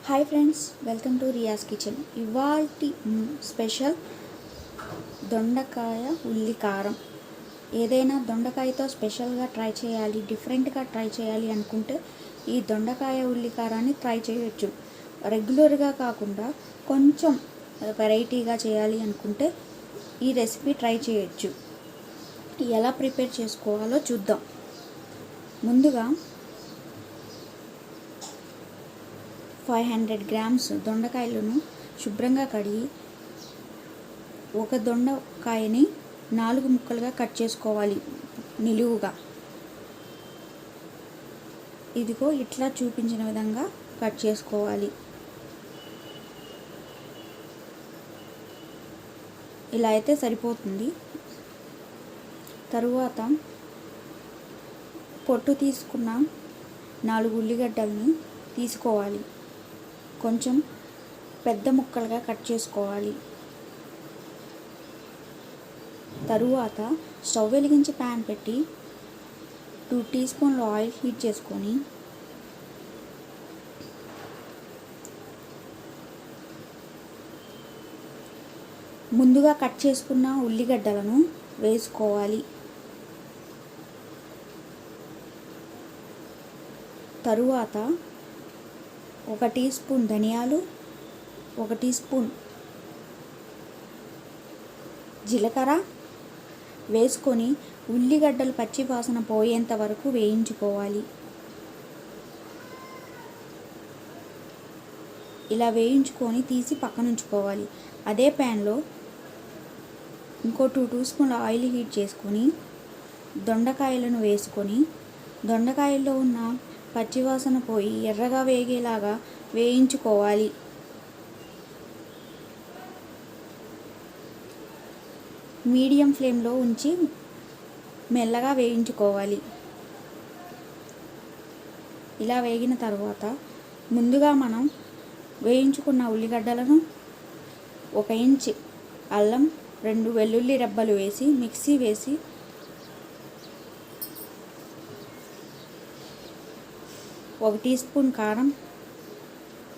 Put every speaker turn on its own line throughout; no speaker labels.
Hi friends, welcome to Riya's kitchen. ఇవాల్టి special దొండకాయ ఉల్లి కారం. ఏదైనా దొండకాయతో స్పెషల్గా ట్రై చేయాలి, డిఫరెంట్గా ట్రై చేయాలి అనుకుంటే ఈ దొండకాయ ఉల్లి కారాన్ని ట్రై చేయొచ్చు. రెగ్యులర్గా కాకుండా కొంచెం వెరైటీగా చేయాలి అనుకుంటే ఈ రెసిపీ ట్రై చేయొచ్చు. ఎలా ప్రిపేర్ చేసుకోవాలో చూద్దాం. ముందుగా 500 గ్రామ్స్ దొండకాయలను శుభ్రంగా కడిగి ఒక దొండకాయని 4 ముక్కలుగా కట్ చేసుకోవాలి నిలువుగా. ఇదిగో ఇట్లా చూపించిన విధంగా కట్ చేసుకోవాలి. ఇలా అయితే సరిపోతుంది. తరువాత పొట్టు తీసుకున్న 4 ఉల్లిగడ్డల్ని తీసుకోవాలి. కొంచెం పెద్ద ముక్కలుగా కట్ చేసుకోవాలి. తరువాత స్టవ్ వెలిగించి ప్యాన్ పెట్టి 2 టీ స్పూన్ల ఆయిల్ హీట్ చేసుకొని ముందుగా కట్ చేసుకున్న ఉల్లిగడ్డలను వేసుకోవాలి. తరువాత 1 టీ స్పూన్ ధనియాలు, 1 టీ స్పూన్ జీలకర్ర వేసుకొని ఉల్లిగడ్డలు పచ్చి వాసన పోయేంత వరకు వేయించుకోవాలి. ఇలా వేయించుకొని తీసి పక్కన ఉంచుకోవాలి. అదే ప్యాన్లో ఇంకో 2 స్పూన్ల ఆయిల్ హీట్ చేసుకొని దొండకాయలను వేసుకొని దొండకాయల్లో ఉన్న పచ్చివాసన పోయి ఎర్రగా వేగేలాగా వేయించుకోవాలి. మీడియం ఫ్లేమ్లో ఉంచి మెల్లగా వేయించుకోవాలి. ఇలా వేగిన తర్వాత ముందుగా మనం వేయించుకున్న ఉల్లిగడ్డలను 1 ఇంచ్ అల్లం, 2 వెల్లుల్లి రెబ్బలు వేసి మిక్సీ వేసి 1 టీ స్పూన్ కారం,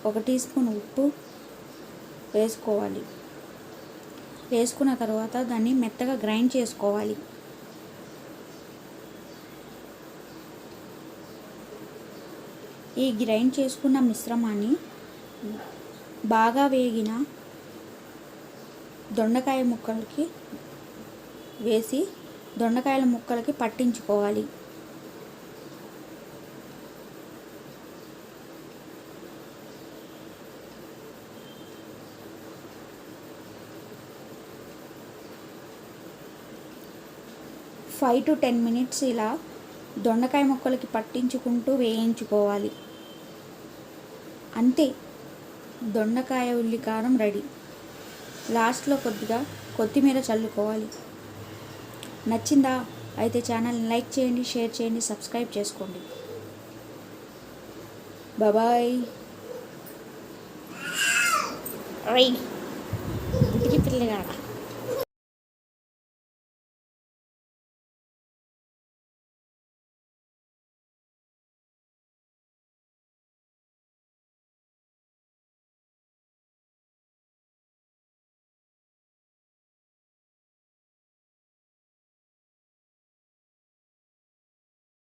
1 టీ స్పూన్ ఉప్పు వేసుకోవాలి. వేసుకున్న తర్వాత దాన్ని మెత్తగా గ్రైండ్ చేసుకోవాలి. ఈ గ్రైండ్ చేసుకున్న మిశ్రమాన్ని బాగా వేగిన దొండకాయ ముక్కలకి వేసి దొండకాయల ముక్కలకి పట్టించుకోవాలి. ఫైవ్ టు 10 మినిట్స్ ఇలా దొండకాయ ముక్కలకి పట్టించుకుంటూ వేయించుకోవాలి. అంతే, దొండకాయ ఉల్లి కారం రెడీ. లాస్ట్లో కొద్దిగా కొత్తిమీర చల్లుకోవాలి. నచ్చిందా? అయితే ఛానల్ని లైక్ చేయండి, షేర్ చేయండి, సబ్స్క్రైబ్ చేసుకోండి. బాయ్. రై ఇంటికి పిల్లగాడ.